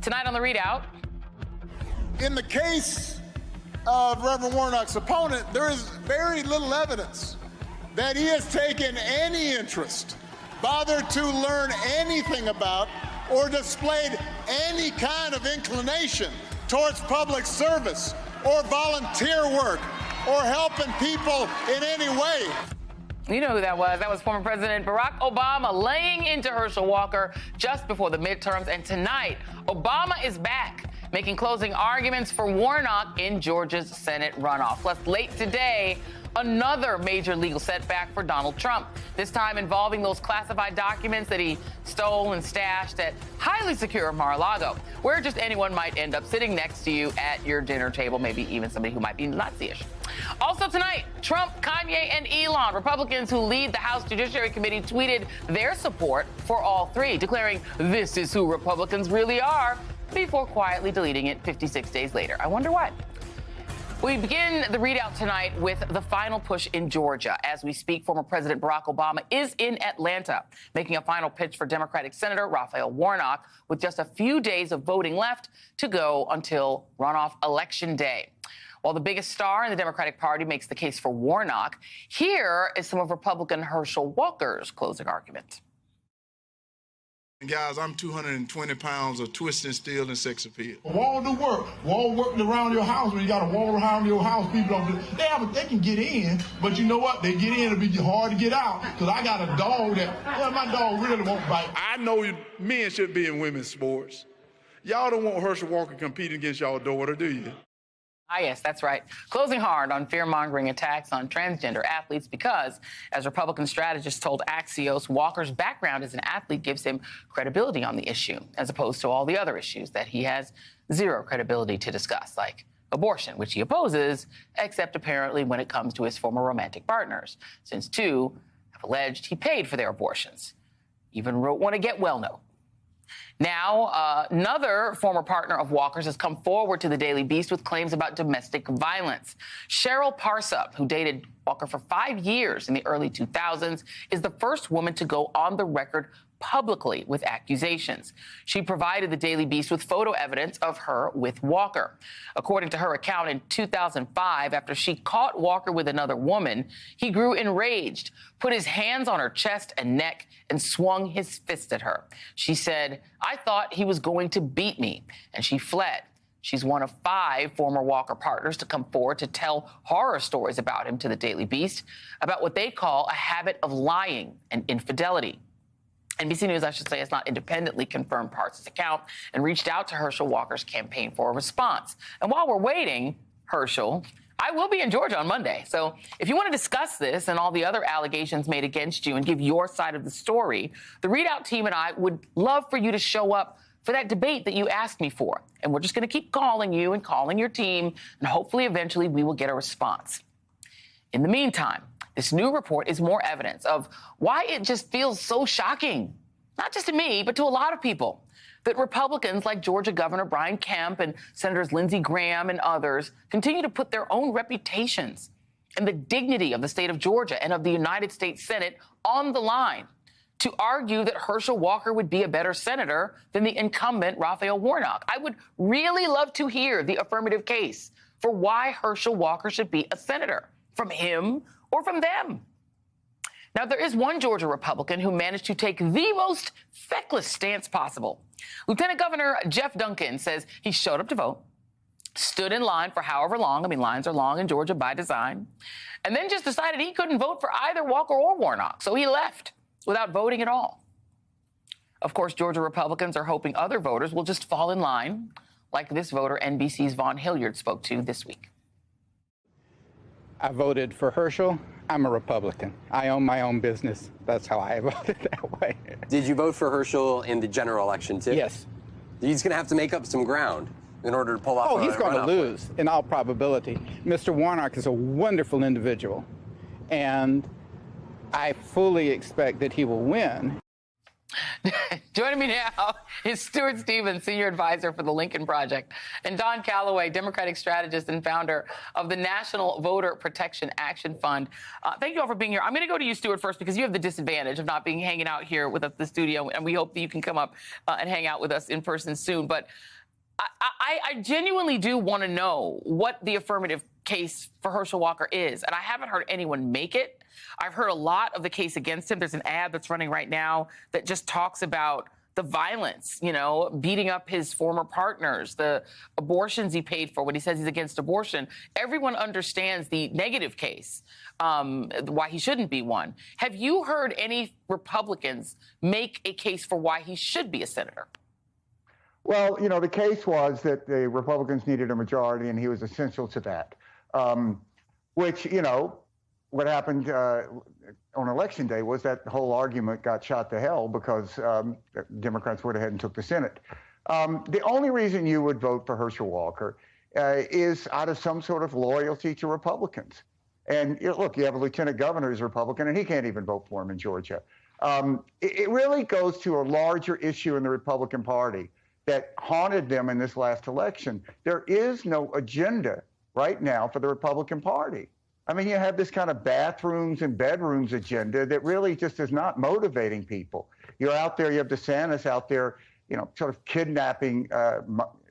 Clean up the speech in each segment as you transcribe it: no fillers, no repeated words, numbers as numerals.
Tonight on The ReidOut. In the case of Reverend Warnock's opponent, there is very little evidence that he has taken any interest, bothered to learn anything about, or displayed any kind of inclination towards public service or volunteer work or helping people in any way. You know who that was. That was former President Barack Obama laying into Herschel Walker just before the midterms. And tonight, Obama is back, making closing arguments for Warnock in Georgia's Senate runoff. Plus, late today, another major legal setback for Donald Trump, this time involving those classified documents that he stole and stashed at highly secure Mar-a-Lago, where just anyone might end up sitting next to you at your dinner table, maybe even somebody who might be Nazi-ish. Also tonight, Trump, Kanye, and Elon, Republicans who lead the House Judiciary Committee, tweeted their support for all three, declaring this is who Republicans really are, before quietly deleting it 56 days later. I wonder why. We begin the ReidOut tonight with the final push in Georgia. As we speak, former President Barack Obama is in Atlanta, making a final pitch for Democratic Senator Raphael Warnock, with just a few days of voting left to go until runoff election day. While the biggest star in the Democratic Party makes the case for Warnock, here is some of Republican Herschel Walker's closing argument. Guys, I'm 220 pounds of twisting steel and sex appeal. Wall do work. Wall working around your house. When you got a wall around your house, people don't. They can get in, but you know what? They get in, it'll be hard to get out. Because I got a dog my dog really won't bite. I know men should be in women's sports. Y'all don't want Herschel Walker competing against y'all daughter, do you? Ah, yes, that's right. Closing hard on fear-mongering attacks on transgender athletes because, as Republican strategists told Axios, Walker's background as an athlete gives him credibility on the issue, as opposed to all the other issues that he has zero credibility to discuss, like abortion, which he opposes, except apparently when it comes to his former romantic partners, since two have alleged he paid for their abortions. Even wrote one a get well note. Now, another former partner of Walker's has come forward to the Daily Beast with claims about domestic violence. Cheryl Parsup, who dated Walker for 5 years in the early 2000s, is the first woman to go on the record publicly with accusations. She provided the Daily Beast with photo evidence of her with Walker. According to her account, in 2005, after she caught Walker with another woman, he grew enraged, put his hands on her chest and neck, and swung his fist at her. She said, "I thought he was going to beat me," and she fled. She's one of 5 former Walker partners to come forward to tell horror stories about him to the Daily Beast, about what they call a habit of lying and infidelity. NBC News, I should say, has not independently confirmed Parts' account and reached out to Herschel Walker's campaign for a response. And while we're waiting, Herschel, I will be in Georgia on Monday. So if you want to discuss this and all the other allegations made against you and give your side of the story, the ReidOut team and I would love for you to show up for that debate that you asked me for. And we're just going to keep calling you and calling your team, and hopefully eventually we will get a response. In the meantime, this new report is more evidence of why it just feels so shocking, not just to me, but to a lot of people, that Republicans like Georgia Governor Brian Kemp and Senators Lindsey Graham and others continue to put their own reputations and the dignity of the state of Georgia and of the United States Senate on the line to argue that Herschel Walker would be a better senator than the incumbent Raphael Warnock. I would really love to hear the affirmative case for why Herschel Walker should be a senator, from him or from them. Now, there is one Georgia Republican who managed to take the most feckless stance possible. Lieutenant Governor Jeff Duncan says he showed up to vote, stood in line for however long, lines are long in Georgia by design, and then just decided he couldn't vote for either Walker or Warnock, so he left without voting at all. Of course, Georgia Republicans are hoping other voters will just fall in line, like this voter NBC's Vaughn Hilliard spoke to this week. I voted for Herschel. I'm a Republican. I own my own business. That's how I voted that way. Did you vote for Herschel in the general election, too? Yes. He's going to have to make up some ground in order to pull off. Oh, he's going to lose in all probability. Mr. Warnock is a wonderful individual, and I fully expect that he will win. Joining me now is Stuart Stevens, Senior Advisor for the Lincoln Project, and Don Calloway, Democratic strategist and founder of the National Voter Protection Action Fund. Thank you all for being here. I'm going to go to you, Stuart, first, because you have the disadvantage of not hanging out here with us in the studio, and we hope that you can come up and hang out with us in person soon. But I genuinely do want to know what the affirmative case for Herschel Walker is, and I haven't heard anyone make it. I've heard a lot of the case against him. There's an ad that's running right now that just talks about the violence, beating up his former partners, the abortions he paid for when he says he's against abortion. Everyone understands the negative case, why he shouldn't be one. Have you heard any Republicans make a case for why he should be a senator? Well, the case was that the Republicans needed a majority, and he was essential to that, which, what happened on Election Day was that the whole argument got shot to hell because Democrats went ahead and took the Senate. The only reason you would vote for Herschel Walker is out of some sort of loyalty to Republicans. And look, you have a lieutenant governor who's Republican, and he can't even vote for him in Georgia. It really goes to a larger issue in the Republican Party that haunted them in this last election. There is no agenda right now for the Republican Party. I mean, you have this kind of bathrooms and bedrooms agenda that really just is not motivating people. You're out there, you have DeSantis out there, sort of kidnapping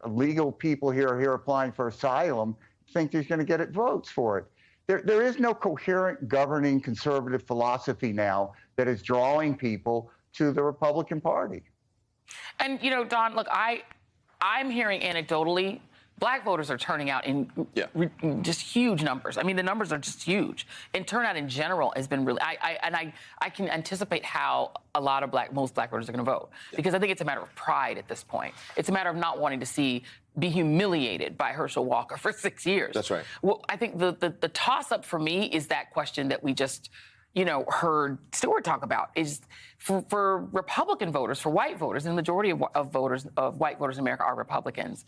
legal people here applying for asylum, think he's going to get votes for it. There is no coherent governing conservative philosophy now that is drawing people to the Republican Party. And, Don, look, I'm hearing anecdotally, Black voters are turning out in just huge numbers. I mean, the numbers are just huge. And turnout in general has been really, I can anticipate how most Black voters are going to vote. Because I think it's a matter of pride at this point. It's a matter of not wanting to be humiliated by Herschel Walker for 6 years. That's right. Well, I think the toss-up for me is that question that we just heard Stuart talk about is for Republican voters, for white voters, and the majority of white voters in America are Republicans.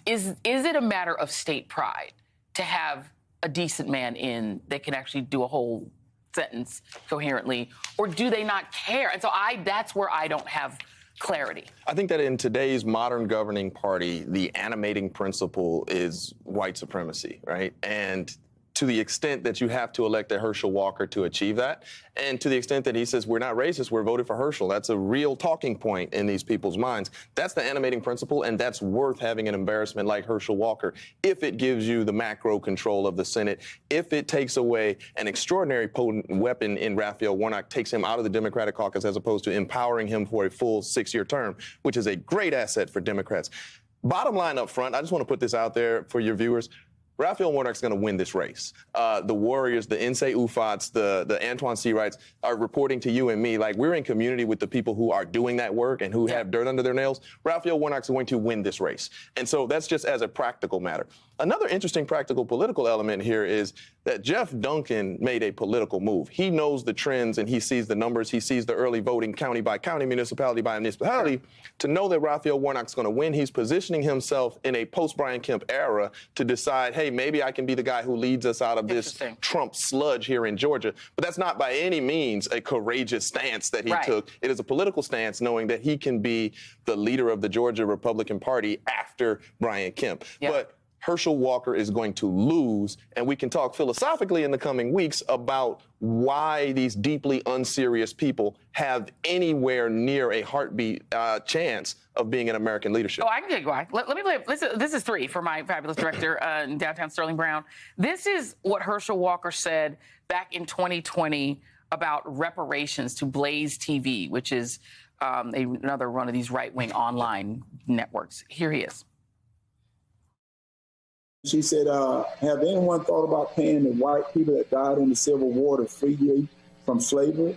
Is it a matter of state pride to have a decent man in that can actually do a whole sentence coherently, or do they not care? And so that's where I don't have clarity. I think that in today's modern governing party, the animating principle is white supremacy, right? And to the extent that you have to elect a Herschel Walker to achieve that, and to the extent that he says we're not racist, we're voted for Herschel, that's a real talking point in these people's minds. That's the animating principle, and that's worth having an embarrassment like Herschel Walker if it gives you the macro control of the Senate, if it takes away an extraordinary potent weapon in Raphael Warnock, takes him out of the Democratic caucus as opposed to empowering him for a full 6-year term, which is a great asset for Democrats. Bottom line up front, I just want to put this out there for your viewers. Raphael Warnock's going to win this race. The Warriors, the Nsé Ufot's, the Antoine Seawrights are reporting to you and me like we're in community with the people who are doing that work and who have dirt under their nails. Raphael Warnock's going to win this race. And so that's just as a practical matter. Another interesting practical political element here is that Jeff Duncan made a political move. He knows the trends and he sees the numbers. He sees the early voting county by county, municipality by municipality. To know that Raphael Warnock's going to win, he's positioning himself in a post-Brian Kemp era to decide, hey, maybe I can be the guy who leads us out of this Trump sludge here in Georgia. But that's not by any means a courageous stance that he took. It is a political stance knowing that he can be the leader of the Georgia Republican Party after Brian Kemp. But Herschel Walker is going to lose, and we can talk philosophically in the coming weeks about why these deeply unserious people have anywhere near a heartbeat chance of being in American leadership. Oh, I can tell you why. Let me play. This is 3 for my fabulous director in downtown Sterling Brown. This is what Herschel Walker said back in 2020 about reparations to Blaze TV, which is another one of these right-wing online networks. Here he is. She said, have anyone thought about paying the white people that died in the Civil War to free you from slavery?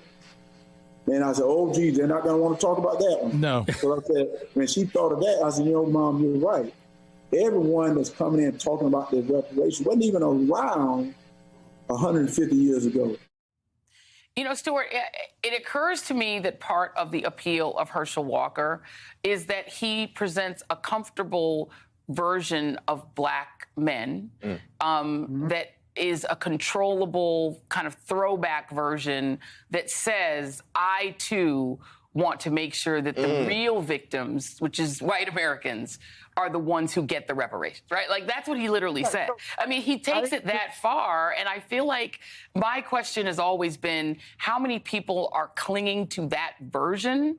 And I said, oh, geez, they're not going to want to talk about that one. No. So I said, when she thought of that, I said, Mom, you're right. Everyone that's coming in talking about their reparations wasn't even around 150 years ago. Stuart, it occurs to me that part of the appeal of Herschel Walker is that he presents a comfortable version of Black men that is a controllable kind of throwback version that says, I too want to make sure that the real victims, which is white Americans, are the ones who get the reparations, right? Like, that's what he literally said. I mean, he takes it that far, and I feel like my question has always been, how many people are clinging to that version,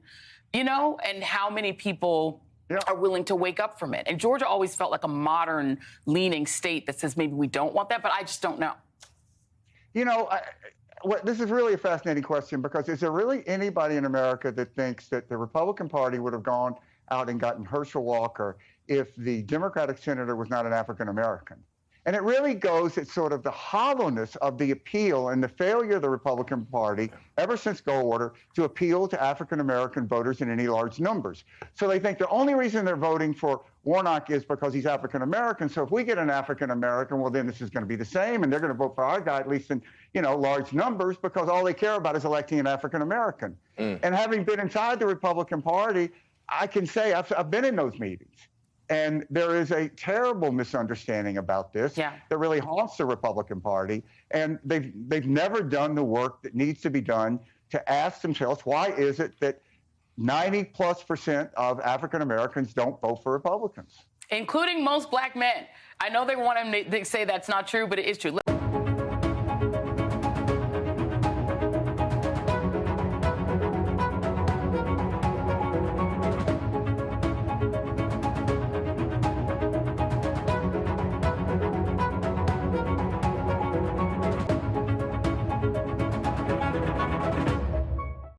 you know, and how many people are willing to wake up from it? And Georgia always felt like a modern-leaning state that says maybe we don't want that, but I just don't know. You know, this is really a fascinating question, because is there really anybody in America that thinks that the Republican Party would have gone out and gotten Herschel Walker if the Democratic senator was not an African American? And it really goes at sort of the hollowness of the appeal and the failure of the Republican Party ever since Goldwater to appeal to African American voters in any large numbers. So they think the only reason they're voting for Warnock is because he's African American. So if we get an African American, well, then this is going to be the same, and they're going to vote for our guy, at least in, you know, large numbers, because all they care about is electing an African American. And having been inside the Republican Party, I can say I've been in those meetings. And there is a terrible misunderstanding about this that really haunts the Republican Party. And they've never done the work that needs to be done to ask themselves, why is it that 90+% of African Americans don't vote for Republicans? Including most black men. I know they want to say that's not true, but it is true.